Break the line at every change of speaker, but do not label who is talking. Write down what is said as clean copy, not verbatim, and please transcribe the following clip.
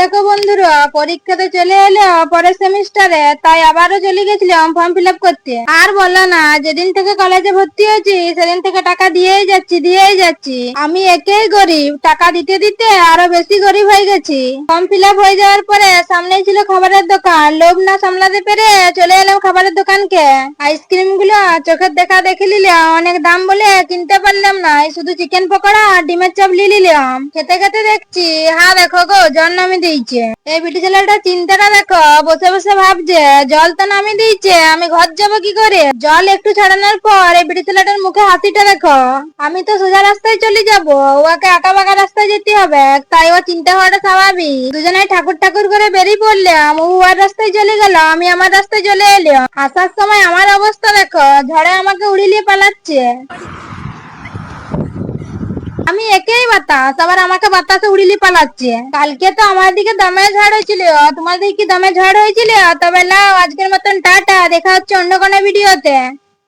দেখো বন্ধুরা, পরীক্ষা তো চলে এলো পরের সেমিস্টারে, তাই আবারও চলে গেছিলাম ফর্ম ফিল আপ করতে। আর বলো না, যেদিন থেকে কলেজে ভর্তি হয়েছি সেদিন থেকে টাকা দিয়েই যাচ্ছি। আমি একেই গরিব, টাকা দিতে দিতে আরো বেশি গরিব হয়ে গেছি। ফর্ম ফিল আপ হয়ে যাওয়ার পরে সামনেই ছিল খাবারের দোকান, লোভ না সামলাতে পেরে চলে এলাম খাবারের দোকানকে। আইসক্রিম গুলো চোখের দেখা দেখে নিলাম, অনেক দাম বলে কিনতে পারলাম না, শুধু চিকেন পকোড়া আর ডিমের চপ নিয়ে নিলাম। খেতে খেতে দেখছি, হ্যাঁ দেখো গো, জল নামিয়ে দিয়েছে। এই বিটি ছেলেটা চিন্তাটা দেখো, বসে বসে ভাবছে জল তো নামিয়ে দিয়েছে, আমি ঘর যাবো কি করে। জল একটু ছাড়ানোর পর এই বিটি ছেলেটার মুখে হাসিটা দেখো। আমি তো সোজা রাস্তায় চলে যাবো, ওকে আঁকা বাঁকা রাস্তায় যেতে হবে, তাই ও চিন্তা হওয়াটা স্বাভাবিক। দুজনেই ঠাকুর ঠাকুর করে বেরিয়ে পড়লাম। ও ওর রাস্তায় চলে গেল, আমি আমার রাস্তায় চলে এলাম। আসার সময় আমার অবস্থা দেখো, ঝড়ে আমাকে উড়িয়ে পালাচ্ছে। আমি একেই বাতাস, আবার আমাকে বাতাসে উড়িয়ে পালাচ্ছে। কালকে তো আমার দিকে দমে ঝড় হয়েছিল, তোমার দিকে কি দমে ঝড় হয়েছিল? তবে নাও, আজকের মতন টাটা, দেখা হচ্ছে অন্য কোনো ভিডিওতে।